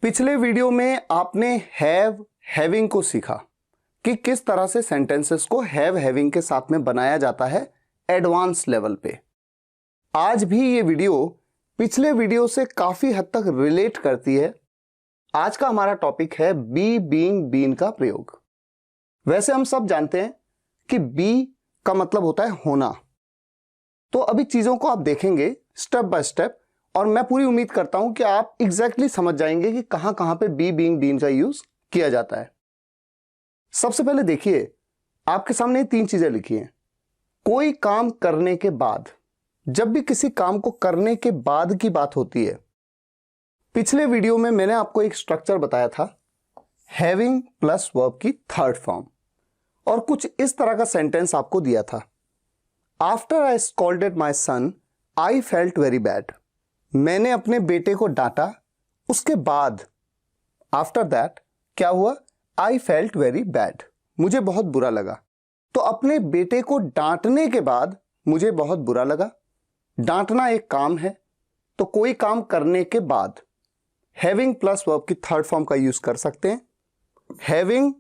पिछले वीडियो में आपने हैव हैविंग को सीखा कि किस तरह से सेंटेंसेस को हैव हैविंग के साथ में बनाया जाता है एडवांस लेवल पे। आज भी ये वीडियो पिछले वीडियो से काफी हद तक रिलेट करती है। आज का हमारा टॉपिक है बी बीइंग बीन का प्रयोग। वैसे हम सब जानते हैं कि बी का मतलब होता है होना। तो अभी चीजों को आप देखेंगे स्टेप बाय स्टेप और मैं पूरी उम्मीद करता हूं कि आप एग्जैक्टली समझ जाएंगे कि कहां कहां पे बी बीइंग बीन का यूज किया जाता है। सबसे पहले देखिए, आपके सामने तीन चीजें लिखी हैं। कोई काम करने के बाद, जब भी किसी काम को करने के बाद की बात होती है, पिछले वीडियो में मैंने आपको एक स्ट्रक्चर बताया था हैविंग प्लस वर्ब की थर्ड फॉर्म, और कुछ इस तरह का सेंटेंस आपको दिया था। After I scolded my son I felt very bad. मैंने अपने बेटे को डांटा, उसके बाद आफ्टर दैट क्या हुआ? आई फेल्ट वेरी बैड, मुझे बहुत बुरा लगा। तो अपने बेटे को डांटने के बाद मुझे बहुत बुरा लगा। डांटना एक काम है, तो कोई काम करने के बाद हैविंग प्लस वर्ब की थर्ड फॉर्म का यूज कर सकते हैं। Having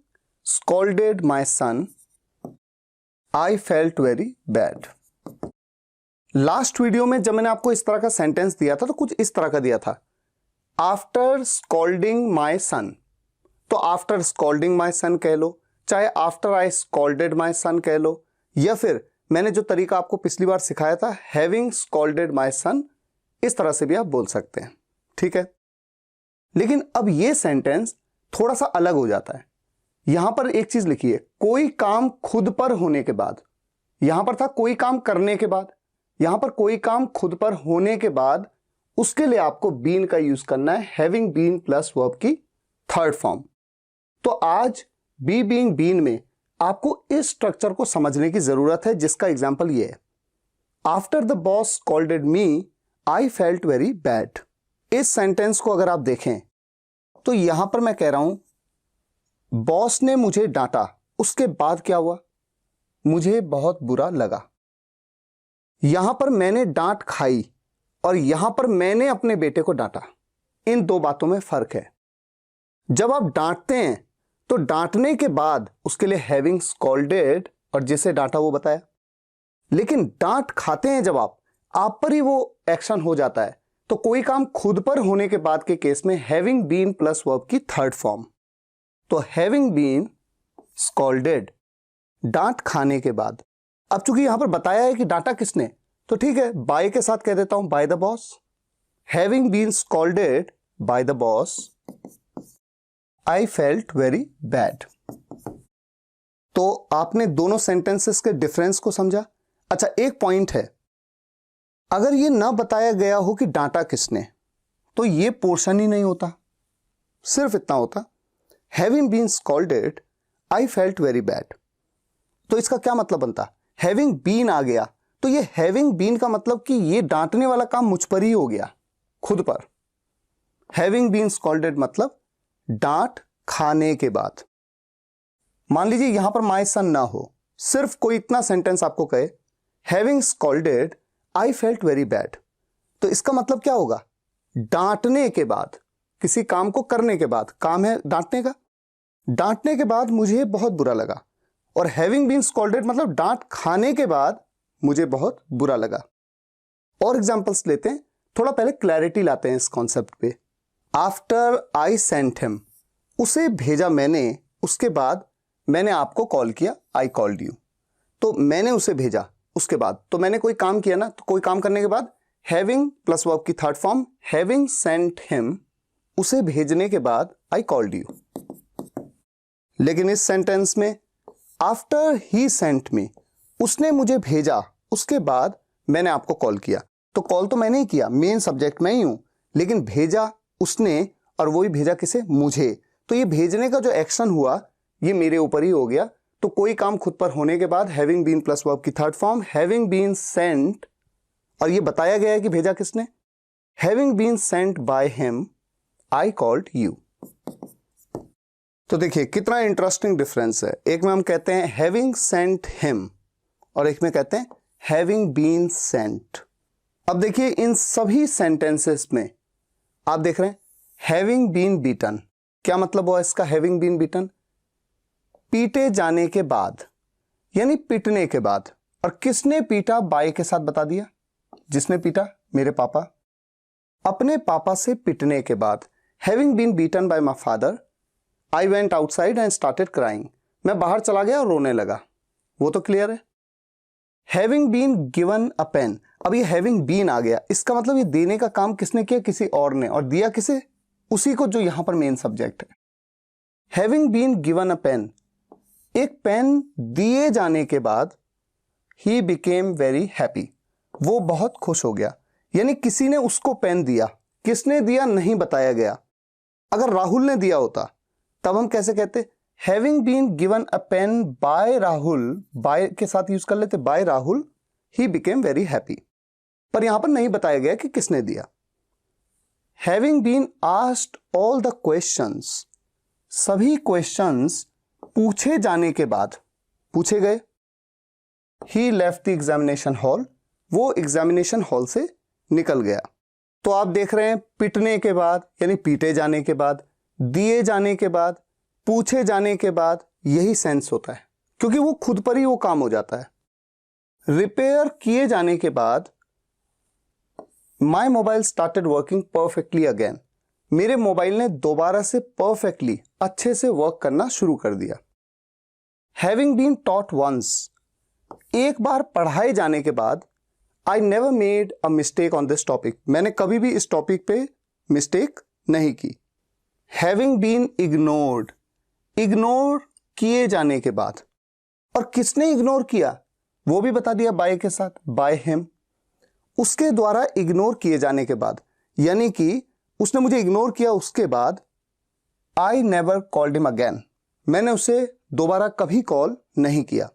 scolded my son I felt very bad. Last video में जब मैंने आपको इस तरह का सेंटेंस दिया था तो कुछ इस तरह का दिया था, आफ्टर स्कॉल्डिंग माई सन। तो आफ्टर स्कॉल्डिंग माई सन कह लो, चाहे आफ्टर आई स्कॉल्डेड माई सन कह लो, या फिर मैंने जो तरीका आपको पिछली बार सिखाया था हैविंग स्कॉल्डेड माई सन, इस तरह से भी आप बोल सकते हैं। ठीक है, लेकिन अब ये सेंटेंस थोड़ा सा अलग हो जाता है। यहां पर एक चीज लिखी है, कोई काम खुद पर होने के बाद। यहां पर था कोई काम करने के बाद, यहां पर कोई काम खुद पर होने के बाद, उसके लिए आपको बीन का यूज करना है, हैविंग बीन प्लस वर्ब की थर्ड फॉर्म। तो आज बी बीइंग बीन में आपको इस स्ट्रक्चर को समझने की जरूरत है, जिसका एग्जांपल ये है, after the boss scolded me I felt very bad. इस सेंटेंस को अगर आप देखें तो यहां पर मैं कह रहा हूं बॉस ने मुझे डांटा, उसके बाद क्या हुआ? मुझे बहुत बुरा लगा। यहां पर मैंने डांट खाई और यहां पर मैंने अपने बेटे को डांटा। इन दो बातों में फर्क है। जब आप डांटते हैं तो डांटने के बाद उसके लिए हैविंग स्कॉल्डेड और जिसे डांटा वो बताया, लेकिन डांट खाते हैं जब आप पर ही वो एक्शन हो जाता है, तो कोई काम खुद पर होने के बाद के केस में हैविंग बीन प्लस वर्ब की थर्ड फॉर्म। तो हैविंग बीन स्कॉल्डेड, डांट खाने के बाद। अब चूंकि यहां पर बताया है कि डांटा किसने, तो ठीक है, बाय के साथ कह देता हूं by the boss. Having been scolded by the boss I felt very bad. तो आपने दोनों सेंटेंसेस के डिफरेंस को समझा। अच्छा, एक पॉइंट है, अगर ये ना बताया गया हो कि डांटा किसने, तो ये पोर्शन ही नहीं होता, सिर्फ इतना होता having been scolded I felt very bad. तो इसका क्या मतलब बनता? हैविंग बीन आ गया तो ये हैविंग बीन का मतलब कि ये डांटने वाला काम मुझ पर ही हो गया, खुद पर। हैविंग बीन स्कॉल्डेड मतलब डांट खाने के बाद। मान लीजिए यहां पर माय सन ना हो, सिर्फ कोई इतना सेंटेंस आपको कहे having scolded I felt very bad, तो इसका मतलब क्या होगा? डांटने के बाद, किसी काम को करने के बाद, काम है डांटने का, डांटने के बाद मुझे बहुत बुरा लगा। और हैविंग बीन स्कॉल्डेड मतलब डांट खाने के बाद मुझे बहुत बुरा लगा। और एग्जांपल्स लेते हैं, थोड़ा पहले क्लैरिटी लाते हैं इस कॉन्सेप्ट पे। आफ्टर आई सेंट हिम, उसे भेजा मैंने, उसके बाद मैंने आपको कॉल किया, आई कॉल्ड यू। तो मैंने उसे भेजा, उसके बाद तो मैंने कोई काम किया ना, तो कोई काम करने के बाद हैविंग प्लस वर्ब की third form having sent him, उसे भेजने के बाद आई कॉल्ड यू। लेकिन इस सेंटेंस में आफ्टर ही सेंट मी, उसने मुझे भेजा, उसके बाद मैंने आपको कॉल किया। तो कॉल तो मैंने ही किया, मेन सब्जेक्ट मैं ही हूं, लेकिन भेजा उसने, और वही भेजा किसे? मुझे। तो ये भेजने का जो एक्शन हुआ ये मेरे ऊपर ही हो गया। तो कोई काम खुद पर होने के बाद हैविंग बीन प्लस वर्ब की third form having been sent, और ये बताया गया है कि भेजा किसने, having been sent by him I called you. तो देखिए कितना इंटरेस्टिंग डिफरेंस है। एक में हम कहते हैं हैविंग सेंट हिम और एक में कहते हैं हैविंग बीन सेंट। अब देखिए इन सभी सेंटेंसेस में आप देख रहे हैं हैविंग बीन बीटन, क्या मतलब हुआ इसका हैविंग बीन बीटन? पीटे जाने के बाद, यानी पिटने के बाद। और किसने पीटा? बाय के साथ बता दिया, जिसने पीटा मेरे पापा। अपने पापा से पिटने के बाद, having been beaten by my father, I went outside and started crying, मैं बाहर चला गया और रोने लगा। वो तो क्लियर है। Having been given a pen, अब ये हैविंग बीन आ गया, इसका मतलब ये देने का काम किसने किया? किसी और ने। और दिया किसे? उसी को जो यहां पर मेन सब्जेक्ट है। Having been given a pen, एक पेन दिए जाने के बाद ही बिकेम वेरी हैप्पी, वो बहुत खुश हो गया। यानी किसी ने उसको पेन दिया, किसने दिया नहीं बताया गया। अगर राहुल ने दिया होता तब हम कैसे कहते? Having been given a pen by Rahul, by के साथ यूज कर लेते, by Rahul he became very happy. पर यहां पर नहीं बताया गया कि किसने दिया। Having been asked all the questions, सभी क्वेश्चंस पूछे जाने के बाद, पूछे गए। He left the examination hall, वो एग्जामिनेशन हॉल से निकल गया। तो आप देख रहे हैं पिटने के बाद यानी पीटे जाने के बाद, दिए जाने के बाद, पूछे जाने के बाद, यही सेंस होता है, क्योंकि वो खुद पर ही वो काम हो जाता है। रिपेयर किए जाने के बाद, my mobile started working perfectly again, मेरे मोबाइल ने दोबारा से परफेक्टली, अच्छे से वर्क करना शुरू कर दिया। हैविंग बीन टॉट वंस, एक बार पढ़ाए जाने के बाद, I never made a mistake on this topic, मैंने कभी भी इस टॉपिक पे मिस्टेक नहीं की। हैविंग बीन इग्नोर्ड, इग्नोर किए जाने के बाद, और किसने इग्नोर किया वो भी बता दिया बाय के साथ, बाय हिम, उसके द्वारा इग्नोर किए जाने के बाद, यानी कि उसने मुझे इग्नोर किया, उसके बाद I never called him again, मैंने उसे दोबारा कभी कॉल नहीं किया।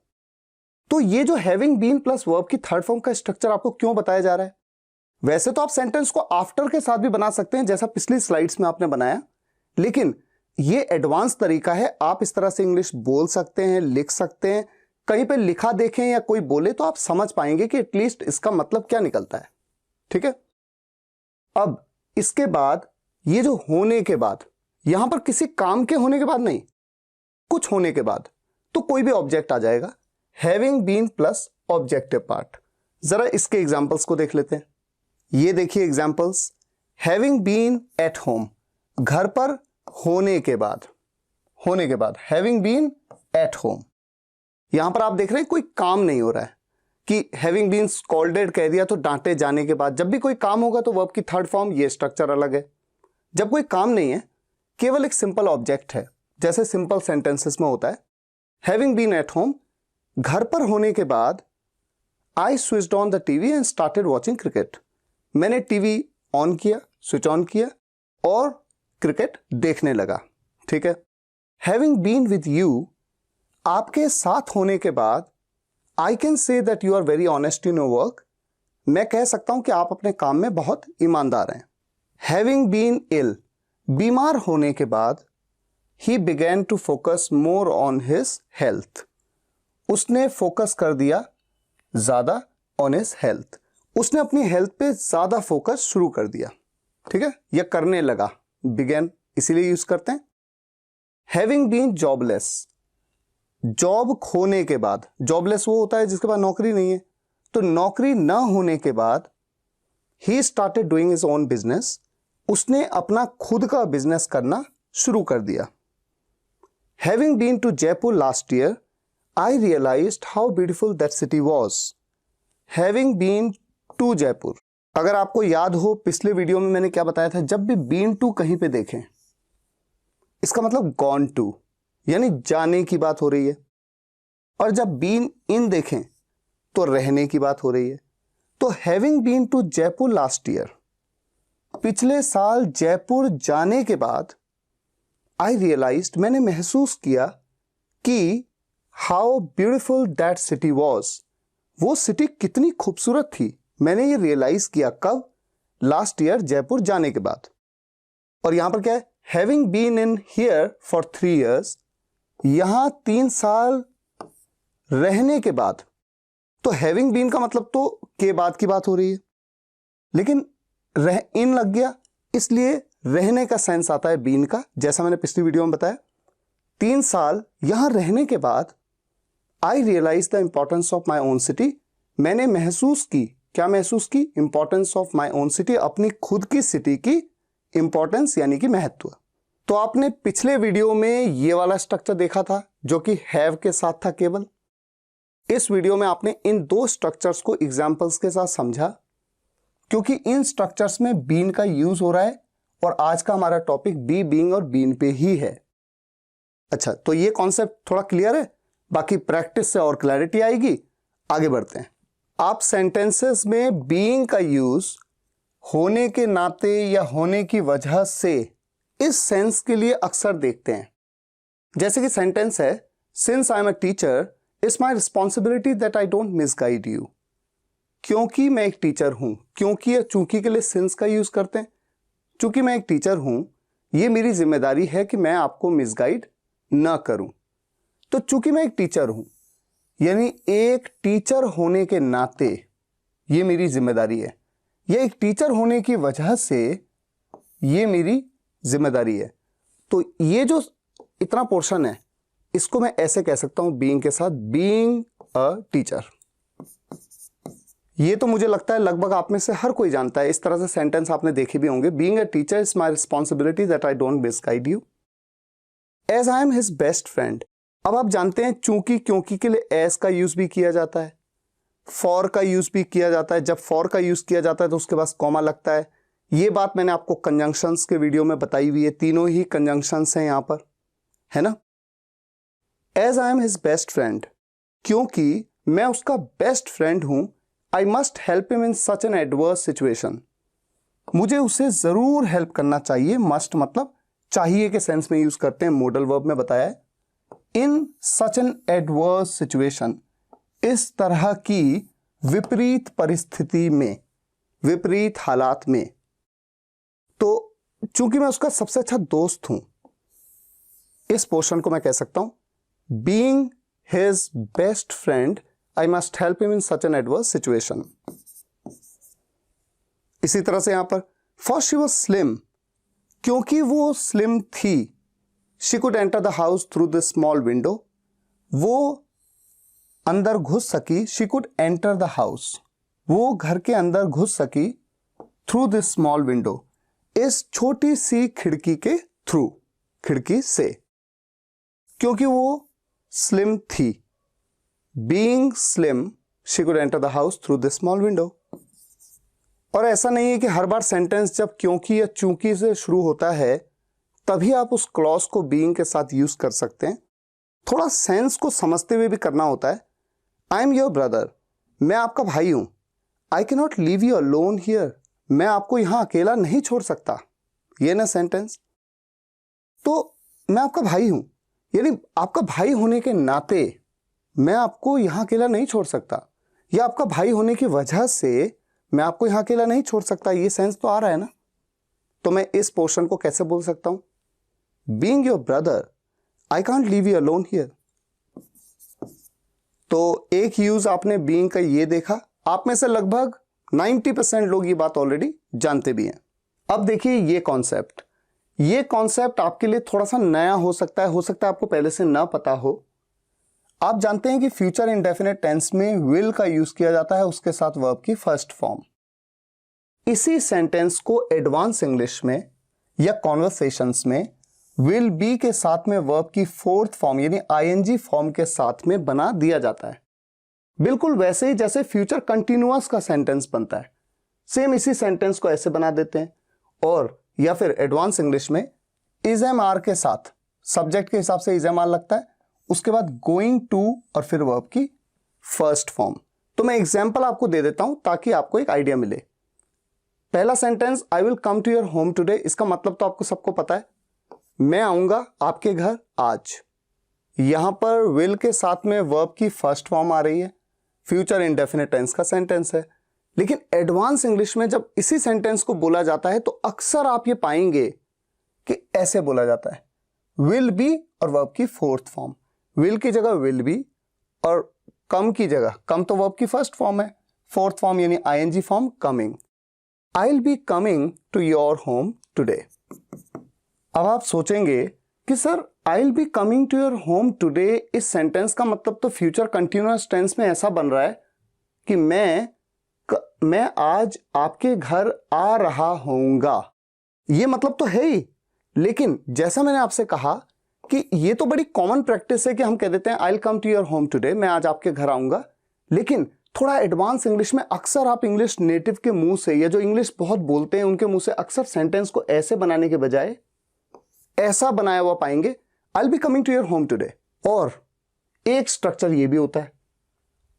तो ये जो हैविंग बीन प्लस वर्ब की थर्ड फॉर्म का स्ट्रक्चर आपको क्यों बताया जा रहा है? वैसे तो आप सेंटेंस को आफ्टर के साथ भी बना सकते हैं, जैसा पिछली स्लाइड्स में आपने बनाया, लेकिन ये एडवांस तरीका है। आप इस तरह से इंग्लिश बोल सकते हैं, लिख सकते हैं, कहीं पे लिखा देखें या कोई बोले तो आप समझ पाएंगे कि एटलीस्ट इसका मतलब क्या निकलता है। ठीक है, अब इसके बाद ये जो होने के बाद, यहां पर किसी काम के होने के बाद नहीं, कुछ होने के बाद, तो कोई भी ऑब्जेक्ट आ जाएगा। Having been plus objective part. जरा इसके एग्जांपल्स को देख लेते हैं। ये देखिए examples, having been at home, घर पर होने के बाद, होने के बाद हैविंग बीन एट होम। यहां पर आप देख रहे हैं कोई काम नहीं हो रहा है कि हैविंग बीन स्कॉल्डेड कह दिया तो डांटे जाने के बाद। जब भी कोई काम होगा तो वर्ब की थर्ड फॉर्म, ये स्ट्रक्चर अलग है। जब कोई काम नहीं है, केवल एक सिंपल ऑब्जेक्ट है, जैसे सिंपल सेंटेंसेस में होता है, हैविंग बीन एट होम, घर पर होने के बाद, I switched on the TV and started watching cricket, मैंने टीवी ऑन किया, स्विच ऑन किया और क्रिकेट देखने लगा। ठीक है, हैविंग बीन विद यू, आपके साथ होने के बाद, I can say that you are very honest in your work, मैं कह सकता हूं कि आप अपने काम में बहुत ईमानदार हैं। हैविंग बीन इल, बीमार होने के बाद, he began to focus more on his health, उसने फोकस कर दिया ज्यादा ऑन हिज हेल्थ, उसने अपनी हेल्थ पे ज्यादा फोकस शुरू कर दिया। ठीक है, या करने लगा, बिगेन इसीलिए यूज करते हैं। हैविंग बीन जॉबलेस, जॉब खोने के बाद, जॉबलेस वो होता है जिसके पास नौकरी नहीं है, तो नौकरी ना होने के बाद, he started doing his own business, उसने अपना खुद का बिजनेस करना शुरू कर दिया। Having been to Jaipur last year, I realised how beautiful that city was, having been to Jaipur. अगर आपको याद हो पिछले वीडियो में मैंने क्या बताया था, जब भी बीन टू कहीं पे देखें, इसका मतलब गॉन टू, यानी जाने की बात हो रही है, और जब बीन इन देखें तो रहने की बात हो रही है। तो having been to Jaipur last year, पिछले साल जयपुर जाने के बाद, आई रियलाइज्ड, मैंने महसूस किया कि how beautiful that city was, वो सिटी कितनी खूबसूरत थी, मैंने ये रियलाइज किया कब? लास्ट ईयर जयपुर जाने के बाद। और यहां पर क्या है, having been in here for 3 years, यहां 3 साल रहने के बाद, तो हैविंग बीन का मतलब तो के बाद की बात हो रही है, लेकिन इन लग गया, इसलिए रहने का सेंस आता है बीन का, जैसा मैंने पिछली वीडियो में बताया। 3 साल यहां रहने के बाद I realise the importance of my own city, मैंने महसूस की, क्या महसूस की? Importance of my own city, अपनी खुद की सिटी की इंपॉर्टेंस यानी कि महत्व। तो आपने पिछले वीडियो में ये वाला स्ट्रक्चर देखा था जो कि हैव के साथ था केवल। इस वीडियो में आपने इन 2 स्ट्रक्चर्स को एग्जांपल्स के साथ समझा, क्योंकि इन स्ट्रक्चर्स में बीन का यूज हो रहा है और आज का हमारा टॉपिक बी, बीइंग और बीन पे ही है। अच्छा, तो ये कॉन्सेप्ट थोड़ा क्लियर है, बाकी प्रैक्टिस से और क्लैरिटी आएगी। आगे बढ़ते हैं। आप सेंटेंसेस में बीइंग का यूज होने के नाते या होने की वजह से इस सेंस के लिए अक्सर देखते हैं। जैसे कि सेंटेंस है, since I am a teacher it's my responsibility that I don't misguide you. क्योंकि मैं एक टीचर हूं, क्योंकि या चूंकि के लिए सिंस का यूज करते हैं। चूंकि मैं एक टीचर हूं, यह मेरी जिम्मेदारी है कि मैं आपको मिसगाइड ना करूं। तो चूंकि मैं एक टीचर हूं, यानी एक टीचर होने के नाते ये मेरी जिम्मेदारी है, या एक टीचर होने की वजह से ये मेरी जिम्मेदारी है। तो ये जो इतना पोर्शन है, इसको मैं ऐसे कह सकता हूं बीइंग के साथ, बीइंग अ टीचर। ये तो मुझे लगता है लगभग आप में से हर कोई जानता है, इस तरह से सेंटेंस आपने देखे भी होंगे। Being a teacher is my responsibility that I don't misguide you as I am his best friend. अब आप जानते हैं चूंकि क्योंकि के लिए एज का यूज भी किया जाता है, फॉर का यूज भी किया जाता है। जब फॉर का यूज किया जाता है तो उसके पास कॉमा लगता है। ये बात मैंने आपको कंजंक्शंस के वीडियो में बताई हुई है, तीनों ही कंजंक्शंस हैं यहां पर, है ना। As I am his best friend, क्योंकि मैं उसका बेस्ट फ्रेंड हूं, I must help him in such an adverse situation. मुझे उसे जरूर हेल्प करना चाहिए। मस्ट मतलब चाहिए के सेंस में यूज करते हैं, मोडल वर्ब में बताया है। इन सच एन एडवर्स सिचुएशन, इस तरह की विपरीत परिस्थिति में, विपरीत हालात में। तो चूंकि मैं उसका सबसे अच्छा दोस्त हूं, इस पोर्शन को मैं कह सकता हूं being his best friend I must help him in such an adverse situation. इसी तरह से यहां पर फॉर शी वाज स्लिम, क्योंकि वो स्लिम थी, she could enter the house through the small window, वो अंदर घुस सकी, she could enter the house, वो घर के अंदर घुस सकी थ्रू द स्मॉल विंडो, इस छोटी सी खिड़की के थ्रू, खिड़की से, क्योंकि वो स्लिम थी। Being slim she could enter the house through the small window. और ऐसा नहीं है कि हर बार सेंटेंस जब क्योंकि या चूंकि से शुरू होता है तभी आप उस क्लॉज को बीइंग के साथ यूज कर सकते हैं। थोड़ा सेंस को समझते हुए भी करना होता है। आई एम योर ब्रदर, मैं आपका भाई हूं। I can not leave you alone here, मैं आपको यहां अकेला नहीं छोड़ सकता। ये ना सेंटेंस, तो मैं आपका भाई हूं, यानी आपका भाई होने के नाते मैं आपको यहां अकेला नहीं छोड़ सकता, या आपका भाई होने की वजह से मैं आपको यहां अकेला नहीं छोड़ सकता। ये सेंस तो आ रहा है ना। तो मैं इस पोर्शन को कैसे बोल सकता हूं? Being your brother I can't leave you alone here. तो एक यूज आपने बीइंग का ये देखा। आप में से लगभग 90% लोग ये बात ऑलरेडी जानते भी हैं। अब देखिए ये कॉन्सेप्ट आपके लिए थोड़ा सा नया हो सकता है आपको पहले से ना पता हो। आप जानते हैं कि फ्यूचर इंडेफिनिट टेंस में विल का यूज किया जाता है, उसके साथ वर्ब की फर्स्ट फॉर्म। इसी सेंटेंस को एडवांस इंग्लिश में या कॉन्वर्सेशंस में विल बी के साथ में वर्ब की फोर्थ फॉर्म यानी आईएनजी फॉर्म के साथ में बना दिया जाता है, बिल्कुल वैसे ही जैसे फ्यूचर कंटिन्यूअस का सेंटेंस बनता है। सेम इसी सेंटेंस को ऐसे बना देते हैं। और या फिर एडवांस इंग्लिश में इज एम आर के साथ सब्जेक्ट के हिसाब से इज एम आर लगता है, उसके बाद गोइंग टू और फिर वर्ब की फर्स्ट फॉर्म। तो मैं एग्जांपल आपको दे देता हूं ताकि आपको एक आइडिया मिले। पहला sentence I will come to your home today, इसका मतलब तो आपको सबको पता है, मैं आऊंगा आपके घर आज। यहां पर विल के साथ में वर्ब की फर्स्ट फॉर्म आ रही है, फ्यूचर इंडेफिनिट टेंस का सेंटेंस है। लेकिन एडवांस इंग्लिश में जब इसी सेंटेंस को बोला जाता है तो अक्सर आप ये पाएंगे कि ऐसे बोला जाता है, विल बी और वर्ब की फोर्थ फॉर्म। विल की जगह विल बी और कम की जगह, कम तो वर्ब की फर्स्ट फॉर्म है, फोर्थ फॉर्म यानी ING form coming. I will be coming to your home today. अब आप सोचेंगे कि sir I will be coming to your home today, इस सेंटेंस का मतलब तो फ्यूचर कंटिन्यूअस टेंस में ऐसा बन रहा है कि मैं आज आपके घर आ रहा होऊंगा, ये मतलब तो है ही। लेकिन जैसा मैंने आपसे कहा कि ये तो बड़ी कॉमन प्रैक्टिस है कि हम कह देते हैं I will come to your home today, मैं आज आपके घर आऊंगा। लेकिन थोड़ा एडवांस इंग्लिश में अक्सर आप इंग्लिश नेटिव के मुंह से या जो इंग्लिश बहुत बोलते हैं उनके मुंह से अक्सर सेंटेंस को ऐसे बनाने के बजाय ऐसा बनाया हुआ पाएंगे, I will be coming to your home today. और एक स्ट्रक्चर ये भी होता है,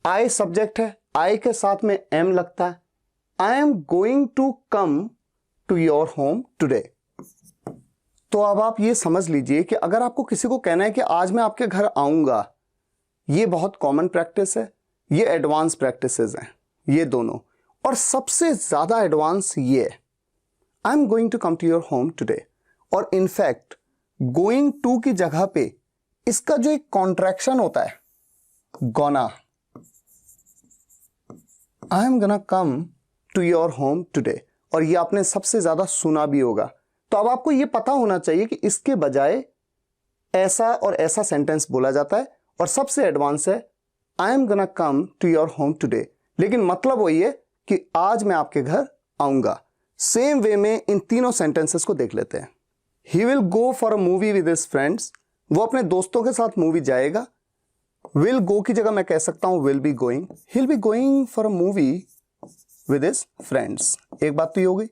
आई सब्जेक्ट है, आई के साथ में एम लगता है, I am going to come to your home today. तो अब आप ये समझ लीजिए कि अगर आपको किसी को कहना है कि आज मैं आपके घर आऊंगा, ये बहुत कॉमन प्रैक्टिस है, ये एडवांस प्रैक्टिसेस हैं ये दोनों। और सबसे ज्यादा एडवांस ये I am going to come to your home today. और इनफैक्ट गोइंग टू की जगह पे इसका जो एक कॉन्ट्रैक्शन होता है gonna, I am gonna come to your home today, और ये आपने सबसे ज्यादा सुना भी होगा। तो अब आपको ये पता होना चाहिए कि इसके बजाय ऐसा और ऐसा सेंटेंस बोला जाता है, और सबसे एडवांस है I am gonna come to your home today, लेकिन मतलब वही है कि आज मैं आपके घर आऊंगा। सेम वे में इन तीनों सेंटेंसेस को देख लेते हैं। He will go for a movie with his friends, वो अपने दोस्तों के साथ मूवी जाएगा। विल गो की जगह मैं कह सकता हूं will be going, he will be going for a movie with his friends. एक बात तो ये हो गई।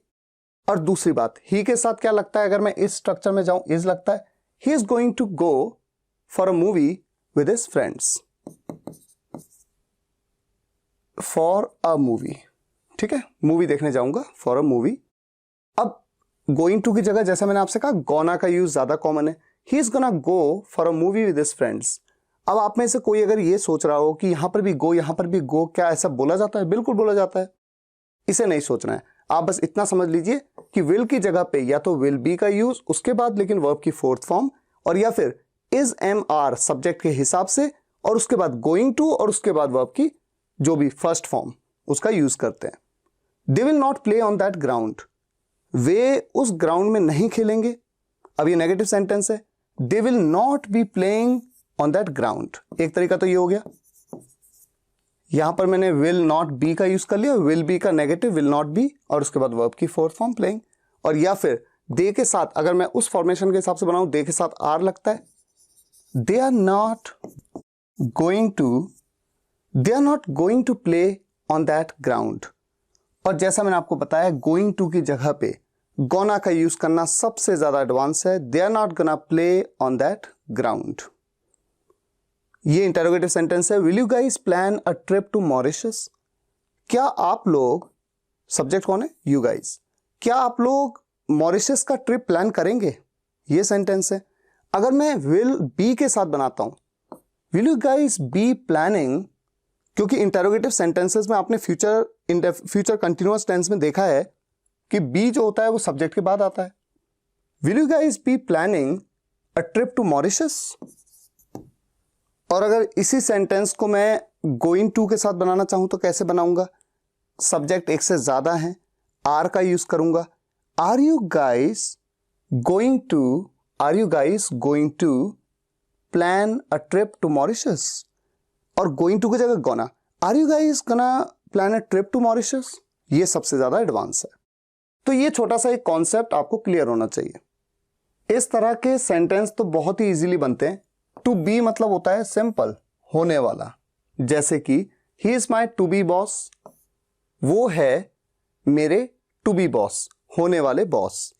और दूसरी बात, ही के साथ क्या लगता है, अगर मैं इस स्ट्रक्चर में जाऊं इज लगता है, he is going to go for a movie with his friends, for a movie, ठीक है, मूवी देखने जाऊंगा फॉर अ मूवी। अब गोइंग टू की जगह जैसा मैंने आपसे कहा गोना का यूज ज्यादा कॉमन है, he is gonna go for a movie with his friends. अब आप में से कोई अगर ये सोच रहा हो कि यहां पर भी गो यहां पर भी गो, क्या ऐसा बोला जाता है? बिल्कुल बोला जाता है, इसे नहीं सोचना है। आप बस इतना समझ लीजिए कि विल की जगह पे या तो विल बी का यूज, उसके बाद लेकिन वर्ब की फोर्थ फॉर्म, और या फिर इज एम आर सब्जेक्ट के हिसाब से, और उसके बाद गोइंग टू, और उसके बाद वर्ब की जो भी फर्स्ट फॉर्म उसका यूज करते हैं। They will not play on that ground, वे उस ग्राउंड में नहीं खेलेंगे। अब ये नेगेटिव सेंटेंस है, दे will not be playing on that ground. एक तरीका तो ये हो गया, यहां पर मैंने विल नॉट बी का यूज कर लिया, विल बी का नेगेटिव विल नॉट बी, और उसके बाद वर्ब की फोर्थ फॉर्म प्लेइंग। और या फिर दे के साथ, अगर मैं उस फॉर्मेशन के हिसाब से बनाऊं, दे के साथ आर लगता है, they are not going to play on that ground. और जैसा मैंने आपको बताया, गोइंग टू की जगह पे गोना का यूज करना सबसे ज्यादा एडवांस है, they are not gonna play on that ground. ये इंटरोगेटिव सेंटेंस है, will you guys plan a trip to Mauritius, क्या आप लोग, सब्जेक्ट कौन है? यू गाइस, क्या आप लोग मॉरिशस का ट्रिप प्लान करेंगे? ये सेंटेंस है। अगर मैं विल बी के साथ बनाता हूं, will you guys be planning, क्योंकि इंटरोगेटिव सेंटेंसेस में आपने फ्यूचर कंटिन्यूअस टेंस में देखा है कि बी जो होता है वो सब्जेक्ट के बाद आता है। Will you guys be planning a trip to Mauritius. और अगर इसी सेंटेंस को मैं गोइंग टू के साथ बनाना चाहूं तो कैसे बनाऊंगा? सब्जेक्ट एक से ज्यादा है, आर का यूज करूंगा, are you guys going to plan a trip to Mauritius. और गोइंग टू की जगह gonna, are you guys gonna plan a trip to Mauritius. ये सबसे ज्यादा एडवांस है। तो ये छोटा सा एक कॉन्सेप्ट आपको क्लियर होना चाहिए। इस तरह के सेंटेंस तो बहुत ही इजीली बनते हैं। टू बी मतलब होता है सिंपल, होने वाला, जैसे कि he is my to be boss, वो है मेरे टू बी बॉस, होने वाले boss.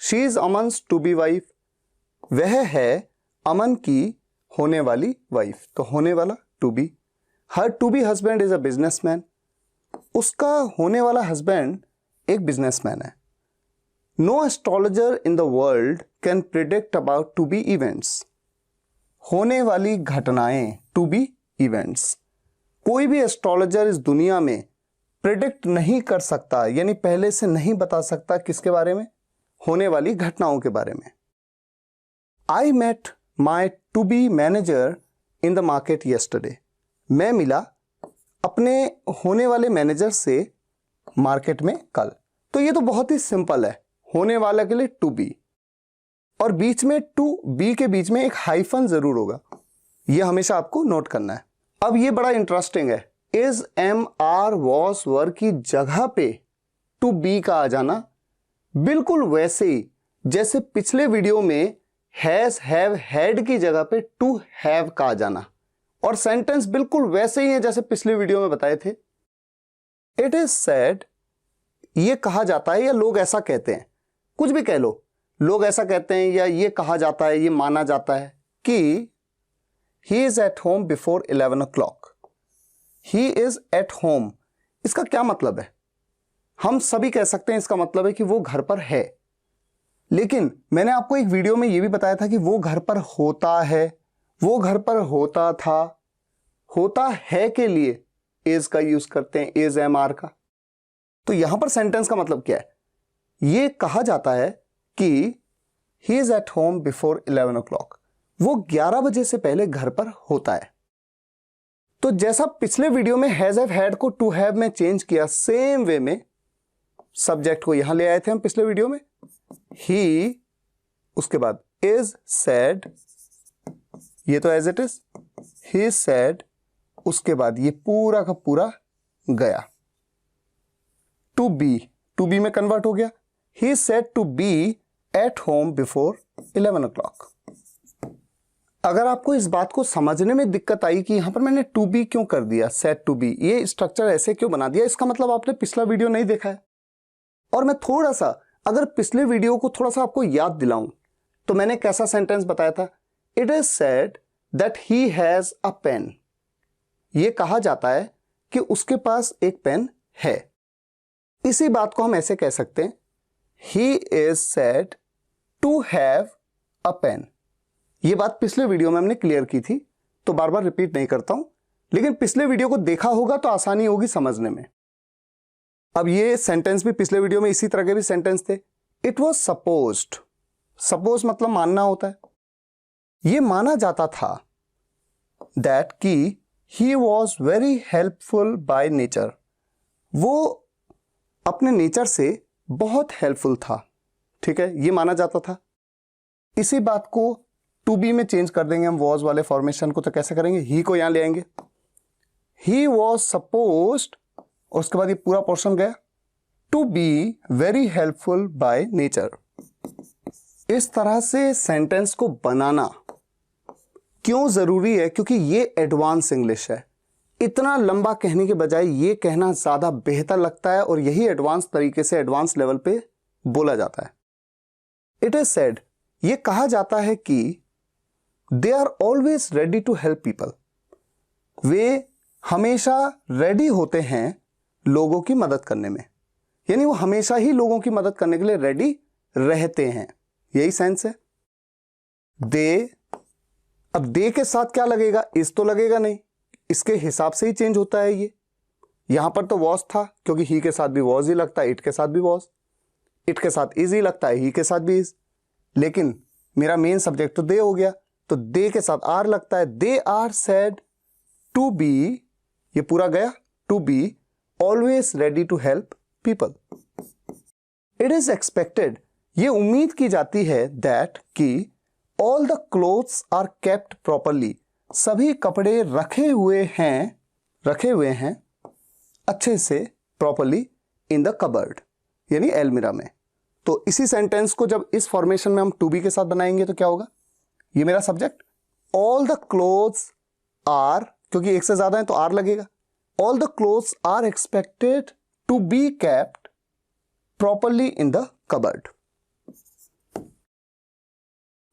She is Aman's to be wife, वह है अमन की होने वाली वाइफ, तो होने वाला to be. Her to be husband is a businessman, उसका होने वाला हस्बैंड एक बिजनेसमैन है। No astrologer in the world can predict about to be events, होने वाली घटनाएं, टू बी इवेंट्स। कोई भी एस्ट्रोलॉजर इस दुनिया में प्रिडिक्ट नहीं कर सकता, यानी पहले से नहीं बता सकता किसके बारे में? होने वाली घटनाओं के बारे में। I met my to be manager in the market yesterday, मैं मिला अपने होने वाले मैनेजर से मार्केट में कल। तो ये तो बहुत ही सिंपल है, होने वाला के लिए टू बी। और बीच में टू बी के बीच में एक हाइफन जरूर होगा, यह हमेशा आपको नोट करना है। अब ये बड़ा इंटरेस्टिंग है, इज, एम, आर, वॉस, वर की जगह पे टू बी का आ जाना बिल्कुल वैसे ही जैसे पिछले वीडियो में हैज, हैव, हैड की जगह पे टू हैव का आ जाना, और सेंटेंस बिल्कुल वैसे ही है जैसे पिछले वीडियो में बताए थे। इट इज सेड, ये कहा जाता है या लोग ऐसा कहते हैं, कुछ भी कह लो, लोग ऐसा कहते हैं या ये कहा जाता है, ये माना जाता है कि he is eight home before 11 o'clock। He is at home, इसका क्या मतलब है? हम सभी कह सकते हैं इसका मतलब है कि वो घर पर है, लेकिन मैंने आपको एक वीडियो में यह भी बताया था कि वो घर पर होता है, वो घर पर होता था। होता है के लिए इज का यूज करते हैं, इज, एम, आर का। तो यहां पर सेंटेंस का मतलब क्या है? यह कहा जाता है कि he is eight home before 11 o'clock, वो 11 बजे से पहले घर पर होता है। तो जैसा पिछले वीडियो में हैज, हैव, हैड को टू हैव में चेंज किया, सेम वे में सब्जेक्ट को यहां ले आए थे हम पिछले वीडियो में, ही, उसके बाद इज सेड, ये तो as it is, he said, उसके बाद ये पूरा का पूरा गया टू बी में कन्वर्ट हो गया। He said to be at home before 11 o'clock। अगर आपको इस बात को समझने में दिक्कत आई कि यहां पर मैंने टू बी क्यों कर दिया, सेड टू बी, ये स्ट्रक्चर ऐसे क्यों बना दिया, इसका मतलब आपने पिछला वीडियो नहीं देखा है। और मैं थोड़ा सा अगर पिछले वीडियो को थोड़ा सा आपको याद दिलाऊं तो मैंने कैसा सेंटेंस बताया था, it is said that he has a pen. यह कहा जाता है कि उसके पास एक पेन है। इसी बात को हम ऐसे कह सकते हैं, he is said to have a pen. यह बात पिछले वीडियो में हमने क्लियर की थी, तो बार बार रिपीट नहीं करता हूं, लेकिन पिछले वीडियो को देखा होगा तो आसानी होगी समझने में। अब ये सेंटेंस भी पिछले वीडियो में इसी तरह के भी सेंटेंस थे। इट वॉज सपोज्ड, सपोज मतलब मानना होता है, ये माना जाता था दैट कि he was very helpful by nature, वो अपने नेचर से बहुत हेल्पफुल था। ठीक है, ये माना जाता था। इसी बात को टू बी में चेंज कर देंगे हम, वॉज वाले फॉर्मेशन को, तो कैसे करेंगे, ही को यहां ले आएंगे, ही वॉज सपोज्ड, और उसके बाद ये पूरा पोर्शन गया to be very helpful by nature. इस तरह से सेंटेंस को बनाना क्यों जरूरी है? क्योंकि ये एडवांस इंग्लिश है। इतना लंबा कहने के बजाय ये कहना ज्यादा बेहतर लगता है, और यही एडवांस तरीके से एडवांस लेवल पे बोला जाता है। इट इज सेड, ये कहा जाता है कि they are always ready to help people, वे हमेशा रेडी होते हैं लोगों की मदद करने में, यानी वो हमेशा ही लोगों की मदद करने के लिए रेडी रहते हैं, यही सेंस है। दे, अब दे के साथ क्या लगेगा, इस तो लगेगा नहीं, इसके हिसाब से ही चेंज होता है ये। यहां पर तो वॉज था, क्योंकि ही के साथ भी वॉज ही लगता है, इट के साथ भी वॉज, इट के साथ इज ही लगता है, ही के साथ भी इज, लेकिन मेरा मेन सब्जेक्ट तो दे हो गया, तो दे के साथ आर लगता है। They are said to be, ये पूरा गया, to be always ready to help people. It is expected, ये उम्मीद की जाती है दैट कि all the clothes are kept properly, सभी कपड़े रखे हुए हैं अच्छे से, प्रॉपरली इन द कबर्ड, यानी अलमीरा में। तो इसी सेंटेंस को जब इस फॉर्मेशन में हम टू बी के साथ बनाएंगे तो क्या होगा, ये मेरा subject, all the clothes are, क्योंकि एक से ज्यादा है तो आर लगेगा, all the clothes are expected to be kept properly in the cupboard.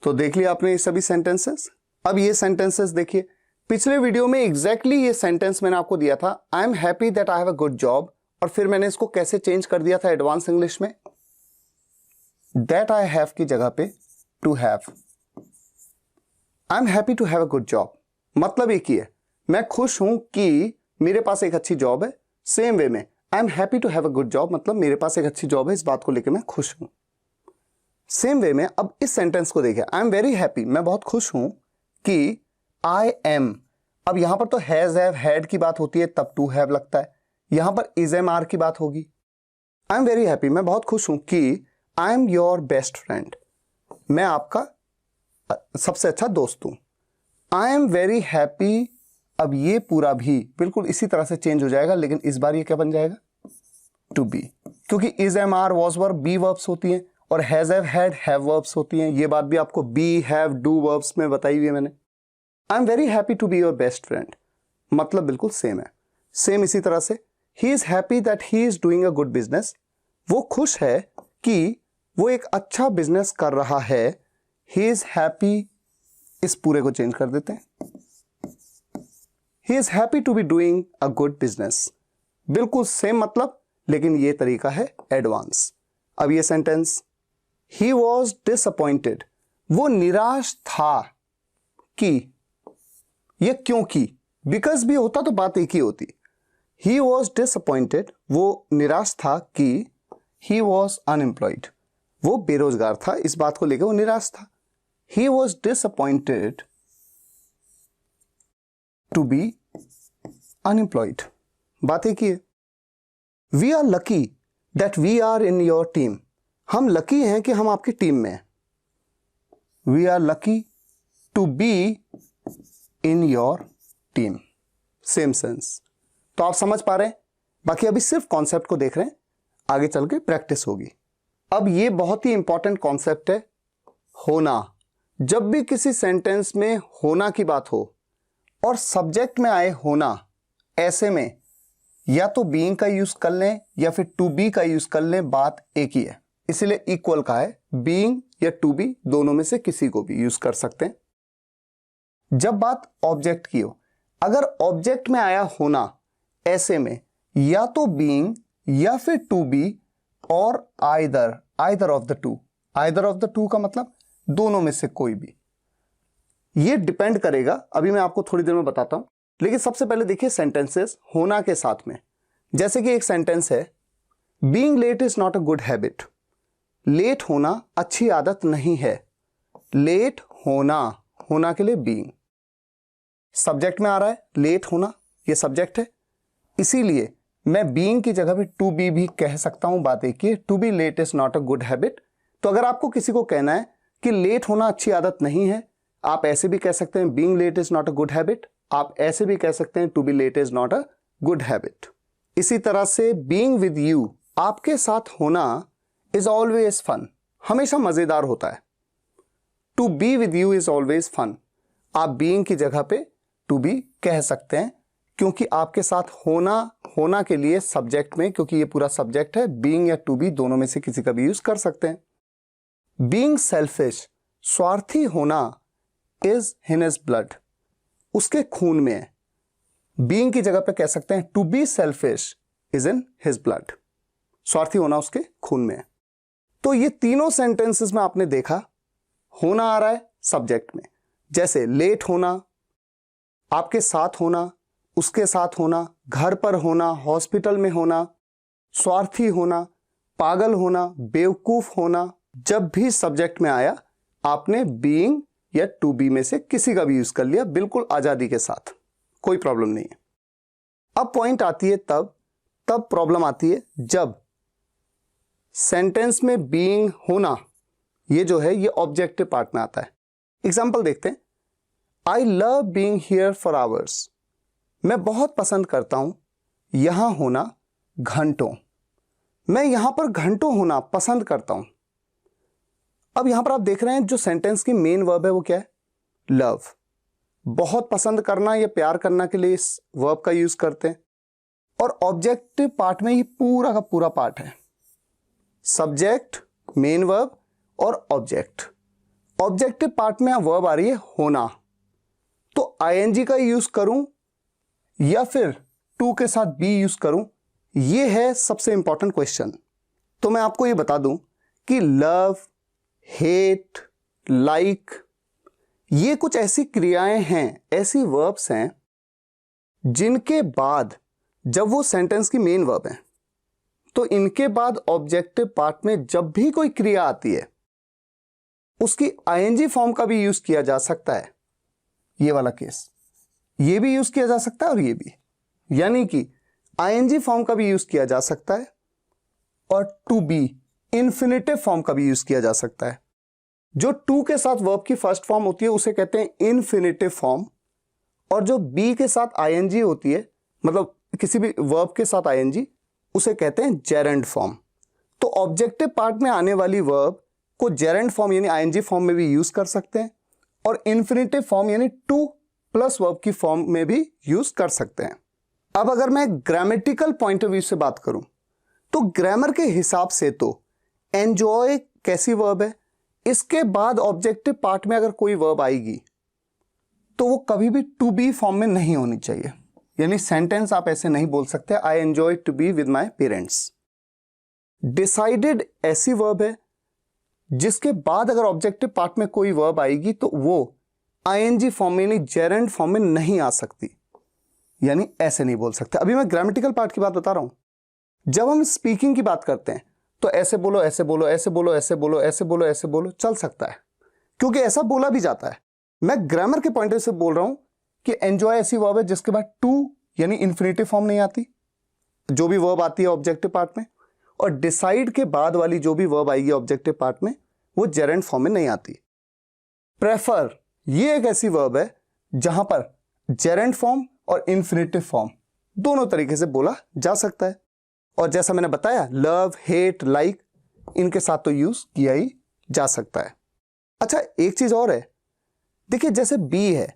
तो देख लिया आपने ये सभी सेंटेंसेस। अब ये सेंटेंसेस देखिए, पिछले वीडियो में एग्जैक्टली ये सेंटेंस मैंने आपको दिया था, I am happy that I have a good job, और फिर मैंने इसको कैसे चेंज कर दिया था एडवांस इंग्लिश में, दैट आई हैव की जगह पे to have. I am happy to have a good job, मतलब एक ही है, मैं खुश हूं कि मेरे पास एक अच्छी जॉब है। सेम वे में I am happy to have a good job, मतलब मेरे पास एक अच्छी जॉब है, इस बात को लेकर मैं खुश हूं। सेम वे में अब इस सेंटेंस को देखिए, आई एम वेरी हैप्पी, मैं बहुत खुश हूं कि आई एम, अब यहां पर तो हैज, हैव, हैड की बात होती है तब टू हैव लगता है, यहां पर इज, एम, आर की बात होगी। आई एम वेरी हैप्पी, मैं बहुत खुश हूं कि I am your best friend, मैं आपका सबसे अच्छा दोस्त हूं। आई एम वेरी हैप्पी, अब ये पूरा भी बिल्कुल इसी तरह से चेंज हो जाएगा, लेकिन इस बार ये क्या बन जाएगा, टू बी, क्योंकि is, am, are, was, were be verbs होती हैं और has, have, had, have verbs होती हैं। ये बात भी आपको बी, हैव, डू वर्ब्स में बताई हुई है मैंने। I am very happy to be your best friend, मतलब बिल्कुल सेम है। सेम इसी तरह से he is happy that he is doing a good business, वो खुश है कि वो एक अच्छा बिजनेस कर रहा है। ही इज हैप्पी, इस पूरे को चेंज कर देते हैं, he is happy to be doing a good business, बिल्कुल सेम मतलब, लेकिन ये तरीका है एडवांस। अब ये सेंटेंस, ही वॉज डिसअपॉइंटेड, वो निराश था कि, ये क्योंकि, बिकॉज भी होता तो बात एक ही होती। ही वॉज डिसअपॉइंटेड, वो निराश था कि ही वॉज अनएम्प्लॉयड, वो बेरोजगार था, इस बात को लेकर वो निराश था। He was disappointed to be unemployed, बात एक ही है। We are lucky that we are in your team, हम लकी हैं कि हम आपकी टीम में हैं। We are lucky to be in your team, same sense. तो आप समझ पा रहे हैं, बाकी अभी सिर्फ कॉन्सेप्ट को देख रहे हैं, आगे चल के प्रैक्टिस होगी। अब ये बहुत ही इंपॉर्टेंट कॉन्सेप्ट है, होना। जब भी किसी सेंटेंस में होना की बात हो और सब्जेक्ट में आए होना, ऐसे में या तो बीइंग का यूज कर लें या फिर टू बी का यूज कर लें, बात एक ही है, इसलिए इक्वल का है। बीइंग या टू बी दोनों में से किसी को भी यूज कर सकते हैं। जब बात ऑब्जेक्ट की हो, अगर ऑब्जेक्ट में आया होना, ऐसे में या तो बीइंग या फिर टू बी और either of the two. Either of the two का मतलब दोनों में से कोई भी। ये डिपेंड करेगा, अभी मैं आपको थोड़ी देर में बताता हूं, लेकिन सबसे पहले देखिए सेंटेंसेस होना के साथ में। जैसे कि एक सेंटेंस है, being late is not a good habit, late होना अच्छी आदत नहीं है। लेट होना, होना के लिए बीइंग, सब्जेक्ट में आ रहा है, लेट होना ये सब्जेक्ट है, इसीलिए मैं बीइंग की जगह पे टू बी भी कह सकता हूं। बात एक ही, to be late is not a good habit. तो अगर आपको किसी को कहना है कि लेट होना अच्छी आदत नहीं है, आप ऐसे भी कह सकते हैं being late is not a good habit, आप ऐसे भी कह सकते हैं to be late is not a good habit. इसी तरह से बीइंग विद यू, आपके साथ होना, इज ऑलवेज फन, हमेशा मजेदार होता है। To be with you is always fun, आप बीइंग की जगह पे टू बी कह सकते हैं, क्योंकि आपके साथ होना के लिए सब्जेक्ट में, क्योंकि ये पूरा सब्जेक्ट है, बीइंग या टू बी दोनों में से किसी का भी यूज कर सकते हैं। बीइंग सेल्फिश, स्वार्थी होना, इज इन हिज ब्लड, उसके खून में है। बीइंग की जगह पे कह सकते हैं to be selfish is in his blood, स्वार्थी होना उसके खून में है। तो ये तीनों सेंटेंसेस में आपने देखा, होना आ रहा है सब्जेक्ट में, जैसे लेट होना, आपके साथ होना, उसके साथ होना, घर पर होना, हॉस्पिटल में होना, स्वार्थी होना, पागल होना, बेवकूफ होना। जब भी सब्जेक्ट में आया, आपने बीइंग या टू बी में से किसी का भी यूज कर लिया, बिल्कुल आजादी के साथ, कोई प्रॉब्लम नहीं है। अब पॉइंट आती है तब प्रॉब्लम आती है जब सेंटेंस में बीइंग होना, ये जो है ये ऑब्जेक्टिव पार्ट में आता है। एग्जाम्पल देखते हैं, I love being here for hours, मैं बहुत पसंद करता हूं यहां होना घंटों, मैं यहां पर घंटों होना पसंद करता हूं। अब यहां पर आप देख रहे हैं जो सेंटेंस की मेन वर्ब है वो क्या है, लव। बहुत पसंद करना या प्यार करना के लिए इस वर्ब का यूज करते हैं, और ऑब्जेक्टिव पार्ट में ये पूरा का पूरा पार्ट है, सब्जेक्ट, मेन वर्ब और ऑब्जेक्ट। ऑब्जेक्टिव पार्ट में वर्ब आ रही है होना, तो आईएनजी का यूज करूं या फिर टू के साथ बी यूज करूं, ये है सबसे इंपॉर्टेंट क्वेश्चन। तो मैं आपको ये बता दूं कि लव, हेट, लाइक, ये कुछ ऐसी क्रियाएं हैं, ऐसी वर्ब्स हैं जिनके बाद जब वो सेंटेंस की मेन वर्ब है, तो इनके बाद ऑब्जेक्टिव पार्ट में जब भी कोई क्रिया आती है उसकी आईएनजी फॉर्म का भी यूज किया जा सकता है। ये वाला केस, ये भी यूज किया जा सकता है और ये भी, यानी कि आईएनजी फॉर्म का भी यूज किया जा सकता है और टू बी इन्फिनेटिव फॉर्म का भी यूज किया जा सकता है। जो टू के साथ वर्ब की फर्स्ट फॉर्म होती है उसे कहते हैं इन्फिनेटिव फॉर्म, और जो बी के साथ आईएनजी होती है, मतलब किसी भी वर्ब के साथ आईएनजी, उसे कहते हैं जेरेंड फॉर्म। तो ऑब्जेक्टिव पार्ट में आने वाली वर्ब को जेरेंड फॉर्म यानी आईएनजी फॉर्म में भी यूज कर सकते हैं, और इन्फिनेटिव फॉर्म यानी टू प्लस वर्ब की फॉर्म में भी यूज कर सकते हैं। अब अगर मैं ग्रामेटिकल पॉइंट ऑफ व्यू से बात करूं तो ग्रामर के हिसाब से तो एंजॉय कैसी वर्ब है, इसके बाद ऑब्जेक्टिव पार्ट में अगर कोई वर्ब आएगी तो वो कभी भी टू बी फॉर्म में नहीं होनी चाहिए। यानी सेंटेंस आप ऐसे नहीं बोल सकते I enjoy to be with my parents. Decided ऐसी वर्ब है जिसके बाद अगर ऑब्जेक्टिव पार्ट में कोई वर्ब आएगी तो वो आईएनजी फॉर्म में यानी जेरेंड फॉर्म में नहीं आ सकती, यानी ऐसे नहीं बोल सकते। अभी मैं ग्रामेटिकल पार्ट की बात बता रहा हूं। जब हम स्पीकिंग की बात करते हैं तो ऐसे बोलो, ऐसे बोलो, ऐसे बोलो, ऐसे बोलो, ऐसे बोलो, ऐसे बोलो, चल सकता है क्योंकि ऐसा बोला भी जाता है। मैं ग्रामर के पॉइंट से बोल रहा हूं कि एंजॉय ऐसी वर्ब है जिसके बाद टू यानी इन्फिनेटिव फॉर्म नहीं आती, जो भी वर्ब आती है ऑब्जेक्टिव पार्ट में, और डिसाइड के बाद वाली जो भी वर्ब आएगी ऑब्जेक्टिव पार्ट में वो जेरेंड फॉर्म में नहीं आती। प्रेफर ये एक ऐसी वर्ब है जहां पर जेरेंड फॉर्म और इन्फिनेटिव फॉर्म दोनों तरीके से बोला जा सकता है, और जैसा मैंने बताया लव, हेट, लाइक इनके साथ तो यूज किया ही जा सकता है। अच्छा, एक चीज और है, देखिए जैसे बी है,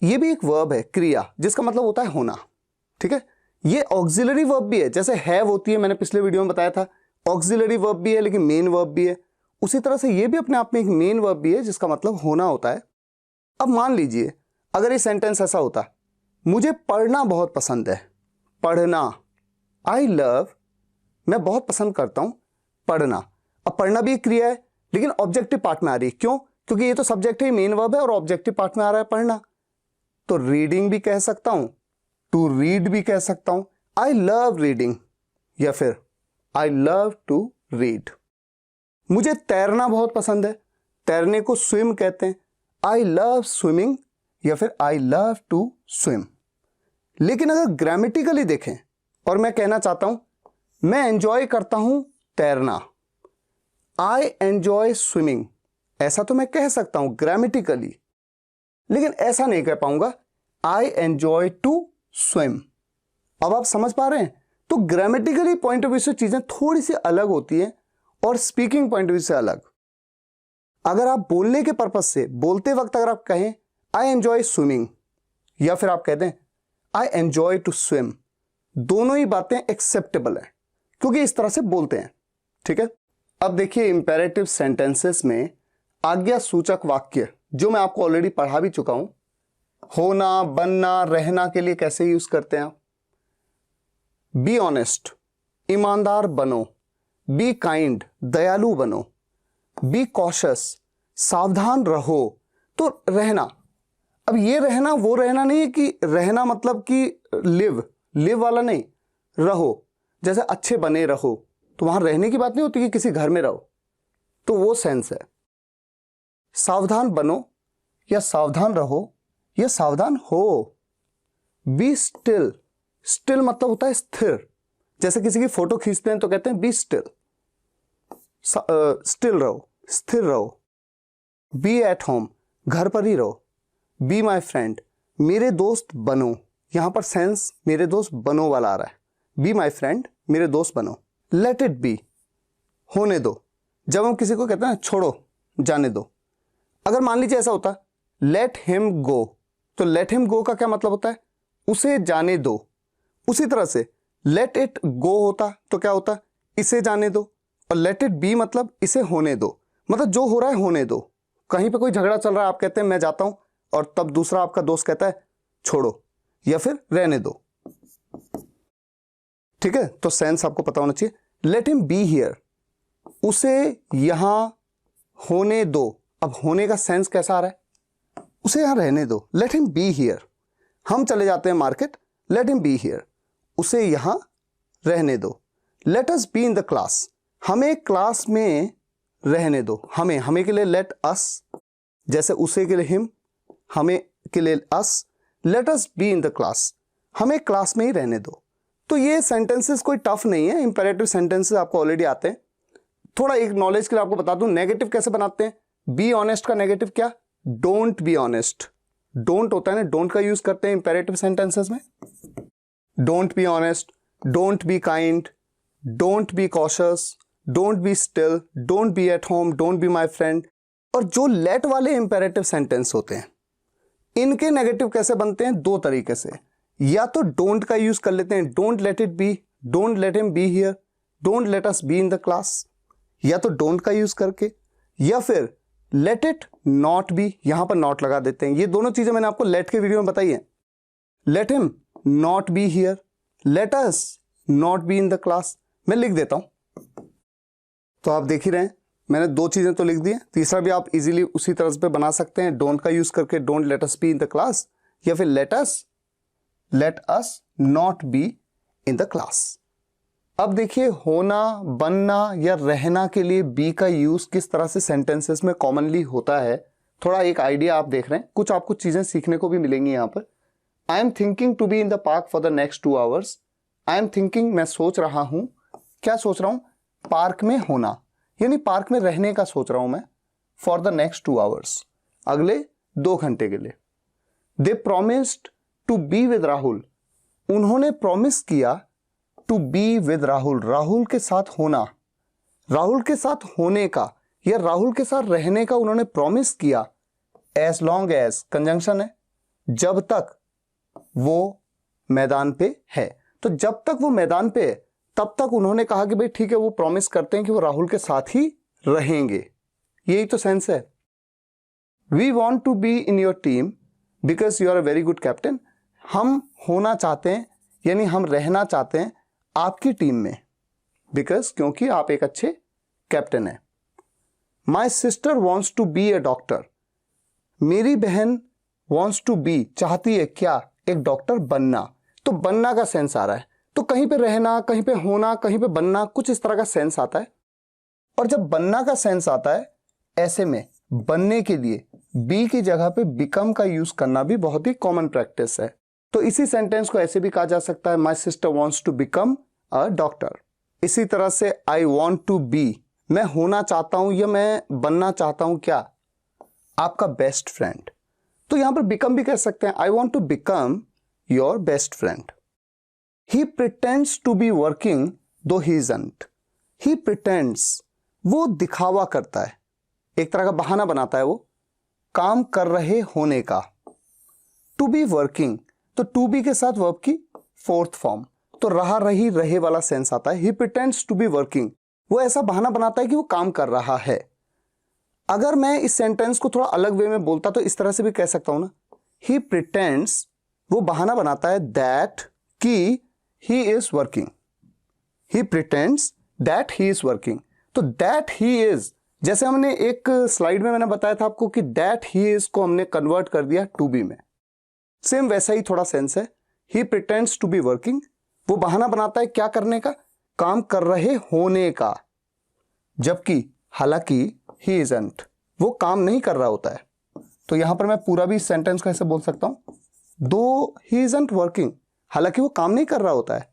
ये भी एक वर्ब है, क्रिया, जिसका मतलब होता है होना। ठीक है, ये ऑक्सिलरी वर्ब भी है, जैसे हैव होती है, मैंने पिछले वीडियो में बताया था ऑक्सिलरी वर्ब भी है लेकिन मेन वर्ब भी है। उसी तरह से ये भी अपने आप में एक मेन वर्ब भी है जिसका मतलब होना होता है। अब मान लीजिए अगर ये सेंटेंस ऐसा होता, मुझे पढ़ना बहुत पसंद है, पढ़ना, आई लव, मैं बहुत पसंद करता हूं पढ़ना। अब पढ़ना भी एक क्रिया है लेकिन ऑब्जेक्टिव पार्ट में आ रही है, क्यों? क्योंकि ये तो सब्जेक्ट है, मेन वर्ब है, और ऑब्जेक्टिव पार्ट में आ रहा है पढ़ना। तो रीडिंग भी कह सकता हूं, टू रीड भी कह सकता हूं, आई लव रीडिंग, या फिर आई लव टू रीड। मुझे तैरना बहुत पसंद है, तैरने को स्विम कहते हैं, आई लव स्विमिंग, या फिर आई लव टू स्विम। लेकिन अगर ग्रामेटिकली देखें और मैं कहना चाहता हूं मैं एंजॉय करता हूं तैरना, आई एंजॉय स्विमिंग, ऐसा तो मैं कह सकता हूं ग्रामेटिकली, लेकिन ऐसा नहीं कह पाऊंगा आई एंजॉय टू स्विम। अब आप समझ पा रहे हैं? तो ग्रामेटिकली पॉइंट ऑफ व्यू से चीजें थोड़ी सी अलग होती हैं और स्पीकिंग पॉइंट ऑफ व्यू से अलग। अगर आप बोलने के पर्पज से बोलते वक्त अगर आप कहें आई एंजॉय स्विमिंग, या फिर आप कहते हैं आई एंजॉय टू स्विम, दोनों ही बातें एक्सेप्टेबल है क्योंकि इस तरह से बोलते हैं। ठीक है, अब देखिए इंपेरेटिव सेंटेंसेस में आज्ञा सूचक वाक्य जो मैं आपको ऑलरेडी पढ़ा भी चुका हूं, होना, बनना, रहना के लिए कैसे यूज करते हैं आप। बी ऑनेस्ट, ईमानदार बनो, बी काइंड, दयालु बनो, बी कॉशियस, सावधान रहो। तो रहना, अब ये रहना वो रहना नहीं है कि रहना मतलब कि लिव वाला नहीं, रहो, जैसे अच्छे बने रहो, तो वहां रहने की बात नहीं होती कि किसी घर में रहो, तो वो सेंस है। सावधान बनो या सावधान रहो या सावधान हो। बी स्टिल, स्टिल मतलब होता है स्थिर, जैसे किसी की फोटो खींचते हैं तो कहते हैं बी स्टिल, स्टिल रहो, स्थिर रहो। बी एट होम, घर पर ही रहो। बी माई फ्रेंड, मेरे दोस्त बनो, यहां पर सेंस मेरे दोस्त बनो वाला आ रहा है, बी माई फ्रेंड, मेरे दोस्त बनो। लेट इट बी, होने दो, जब हम किसी को कहते हैं छोड़ो, जाने दो। अगर मान लीजिए ऐसा होता लेट हिम गो, तो लेट हिम गो का क्या मतलब होता है? उसे जाने दो। उसी तरह से लेट इट गो होता तो क्या होता? इसे जाने दो। और लेट इट बी मतलब इसे होने दो, मतलब जो हो रहा है होने दो। कहीं पे कोई झगड़ा चल रहा है, आप कहते हैं मैं जाता हूं, और तब दूसरा आपका दोस्त कहता है छोड़ो या फिर रहने दो। ठीक है, तो सेंस आपको पता होना चाहिए। लेट हिम बी हियर, उसे यहां होने दो। अब होने का सेंस कैसा आ रहा है? उसे यहां रहने दो, लेट हिम बी हियर। हम चले जाते हैं market, let him be here, उसे यहां रहने दो। Late us be in the class, हमें क्लास में रहने दो। हमें के लिए लेट अस, जैसे उसे के लिए हिम, हमें के लिए us. Let us be in the class, हमें क्लास में ही रहने दो। तो ये सेंटेंसेस कोई टफ नहीं है, इंपेरेटिव सेंटेंसेस आपको ऑलरेडी आते हैं। थोड़ा एक नॉलेज के लिए आपको बता दूं, नेगेटिव कैसे बनाते हैं। बी ऑनेस्ट का नेगेटिव क्या? Don't be honest. डोंट होता है ना, डोंट का यूज करते हैं इंपेरेटिव सेंटेंसेस में। Don't be honest, don't be kind, don't be cautious, don't be still, don't be at home, don't be my friend. और जो लेट वाले इंपेरेटिव सेंटेंस होते हैं, इनके नेगेटिव कैसे बनते हैं? दो तरीके से। या तो डोंट का यूज कर लेते हैं, don't let it be, don't let him be here, don't let us be in the class, या तो डोंट का यूज करके, या फिर लेट इट नॉट बी, यहां पर नॉट लगा देते हैं। ये दोनों चीजें मैंने आपको लेट के वीडियो में बताई है। Let him not be here, let us not be in the class. मैं लिख देता हूं, तो आप देख ही रहे हैं, मैंने दो चीजें तो लिख दी हैं, तीसरा भी आप इजीली उसी तरह पे बना सकते हैं, डोंट का यूज करके, don't let us be in the class, या फिर let us not be in the class. अब देखिए, होना, बनना या रहना के लिए बी का यूज किस तरह से सेंटेंसेस में कॉमनली होता है, थोड़ा एक आइडिया आप देख रहे हैं। कुछ आपको चीजें सीखने को भी मिलेंगी यहां पर। I am thinking to be in the park for the next 2 hours। I am thinking, मैं सोच रहा हूं। क्या सोच रहा हूं? पार्क में होना, यानी पार्क में रहने का सोच रहा हूं मैं। फॉर द नेक्स्ट 2 hours, अगले 2 घंटे के लिए। They promised to be with Rahul. उन्होंने प्रॉमिस किया to be with Rahul, Rahul के साथ होना, राहुल के साथ होने का या राहुल के साथ रहने का उन्होंने प्रॉमिस किया। एज लॉन्ग एज कंजंक्शन है, जब तक वो मैदान पे है। तो जब तक वो मैदान पे है तब तक उन्होंने कहा कि भाई ठीक है, वो प्रॉमिस करते हैं कि वो राहुल के साथ ही रहेंगे। यही तो सेंस है। We want to be in your team because you are a very good captain. हम होना चाहते हैं, यानी हम रहना चाहते हैं आपकी टीम में, बिकॉज, क्योंकि आप एक अच्छे कैप्टन हैं। My sister wants to be a doctor. मेरी बहन वॉन्ट्स टू बी, चाहती है क्या? एक डॉक्टर बनना। तो बनना का सेंस आ रहा है, तो कहीं पे रहना, कहीं पे होना, कहीं पे बनना, कुछ इस तरह का सेंस आता है। और जब बनना का सेंस आता है, ऐसे में बनने के लिए बी की जगह पे बिकम का यूज करना भी बहुत ही कॉमन प्रैक्टिस है। तो इसी सेंटेंस को ऐसे भी कहा जा सकता है, my sister wants to become a doctor. इसी तरह से आई वॉन्ट टू बी, मैं होना चाहता हूं या मैं बनना चाहता हूं क्या? आपका बेस्ट फ्रेंड। तो यहां पर बिकम भी कह सकते हैं, I want to become your best friend. He pretends to be working though he isn't. He pretends, वो दिखावा करता है, एक तरह का बहाना बनाता है वो काम कर रहे होने का। टू बी वर्किंग, तो टू बी के साथ वर्ब की 4th फॉर्म, तो रहा रही रहे वाला सेंस आता है। ही प्रिटेंड्स टू बी वर्किंग, वो ऐसा बहाना बनाता है कि वो काम कर रहा है। अगर मैं इस सेंटेंस को थोड़ा अलग वे में बोलता तो इस तरह से भी कह सकता हूं ना, ही प्रिटेंड्स, वो बहाना बनाता है दैट कि he is working. He pretends that he is working. तो दैट ही इज, जैसे हमने एक स्लाइड में मैंने बताया था आपको कि दैट ही इज को हमने कन्वर्ट कर दिया टू बी में, सेम वैसा ही थोड़ा सेंस है। ही प्रिटेंड्स टू बी वर्किंग, वो बहाना बनाता है क्या करने का? काम कर रहे होने का, जबकि हालांकि ही इजंट, वो काम नहीं कर रहा होता है। तो यहां पर मैं पूरा भी सेंटेंस को ऐसे बोल सकता हूं, दो ही इजंट वर्किंग, हालांकि वो काम नहीं कर रहा होता है।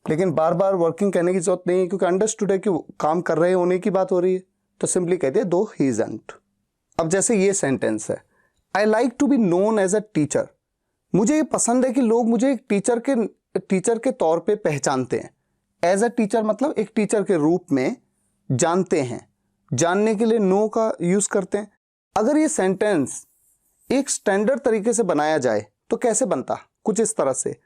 लेकिन बार बार वर्किंग कहने की जरूरत नहीं है, क्योंकि अंडरस्टूड है कि वो काम कर रहे होने की बात हो रही है, तो सिंपली कहते हैं दो ही इजंट। अब जैसे ये सेंटेंस है, I like to be known as a teacher. मुझे ये पसंद है कि लोग मुझे एक टीचर के तौर पे पहचानते हैं। एज अ टीचर मतलब एक टीचर के रूप में जानते हैं। जानने के लिए नो का यूज करते हैं। अगर ये सेंटेंस एक स्टैंडर्ड तरीके से बनाया जाए तो कैसे बनता? कुछ इस तरह से,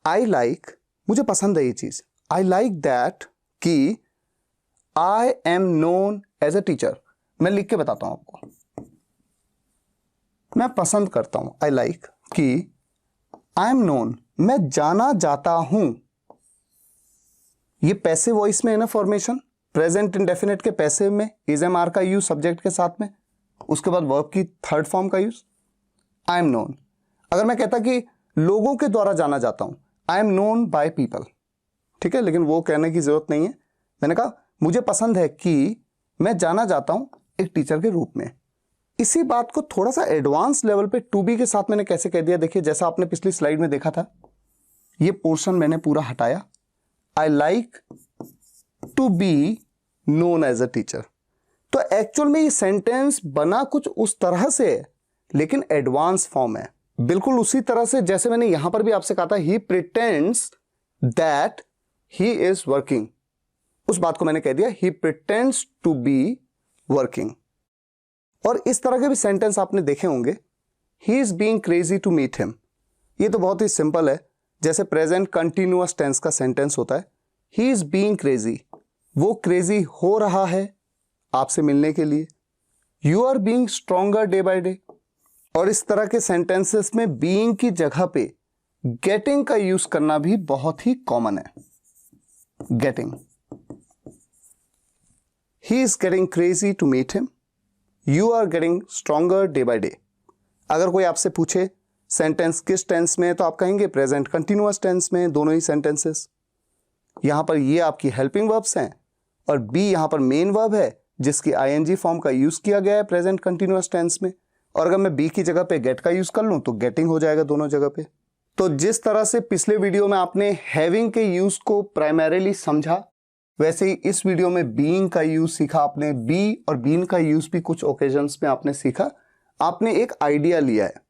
आई लाइक, मुझे पसंद है ये चीज, आई लाइक दैट कि I am known as a teacher. मैं लिख के बताता हूं आपको, मैं पसंद करता हूं, आई लाइक कि आई एम नोन, मैं जाना जाता हूं। ये पैसिव वॉइस में है ना फॉर्मेशन, प्रेजेंट इंडेफिनिट के पैसिव में इज एम आर का यूज सब्जेक्ट के साथ में, उसके बाद वर्ब की 3rd फॉर्म का यूज, आई एम नोन। अगर मैं कहता कि लोगों के द्वारा जाना जाता हूं, आई एम नोन बाय पीपल, ठीक है, लेकिन वो कहने की जरूरत नहीं है। मैंने कहा मुझे पसंद है कि मैं जाना जाता हूं एक टीचर के रूप में। इसी बात को थोड़ा सा एडवांस लेवल पे टू बी के साथ मैंने कैसे कह दिया, देखिए जैसा आपने पिछली स्लाइड में देखा था, ये पोर्शन मैंने पूरा I like to be known as a teacher. तो एक्चुअल में ये सेंटेंस बना कुछ उस तरह से है, लेकिन एडवांस फॉर्म है, बिल्कुल उसी तरह से जैसे मैंने यहां पर भी आपसे कहा था, he pretends that he is working. उस बात को मैंने कह दिया, he pretends to be working. और इस तरह के भी सेंटेंस आपने देखे होंगे, he is being crazy to meet him. ये तो बहुत ही सिंपल है, जैसे प्रेजेंट कंटिन्यूअस टेंस का सेंटेंस होता है, ही इज बीइंग क्रेजी, वो क्रेजी हो रहा है आपसे मिलने के लिए। You are being stronger day by day. और इस तरह के सेंटेंसेस में बीइंग की जगह पे गेटिंग का यूज करना भी बहुत ही कॉमन है। Getting, he is getting crazy to meet him, you are getting stronger day by day. अगर कोई आपसे पूछे सेंटेंस किस टेंस में, तो आप कहेंगे प्रेजेंट कंटिन्यूअस टेंस में, दोनों ही सेंटेंसेस। यहां पर ये आपकी हेल्पिंग वर्ब्स हैं और बी यहां पर मेन वर्ब है जिसकी आईएनजी फॉर्म का यूज किया गया है प्रेजेंट कंटिन्यूअस टेंस में। और अगर मैं बी की जगह पे गेट का यूज कर लूं तो गेटिंग हो जाएगा दोनों जगह पे। तो जिस तरह से पिछले वीडियो में आपने हैविंग के यूज को प्राइमरीली समझा, वैसे ही इस वीडियो में बीइंग का यूज सीखा आपने। बी और बीन का यूज भी कुछ ओकेजन्स में आपने सीखा, आपने एक आइडिया लिया है।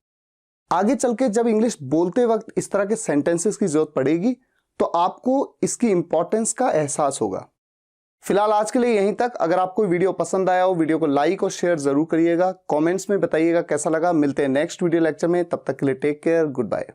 आगे चल के जब इंग्लिश बोलते वक्त इस तरह के सेंटेंसेस की जरूरत पड़ेगी तो आपको इसकी इंपॉर्टेंस का एहसास होगा। फिलहाल आज के लिए यहीं तक। अगर आपको वीडियो पसंद आया हो, वीडियो को लाइक और शेयर जरूर करिएगा। कमेंट्स में बताइएगा कैसा लगा। मिलते हैं नेक्स्ट वीडियो लेक्चर में, तब तक के लिए टेक केयर, गुड बाय।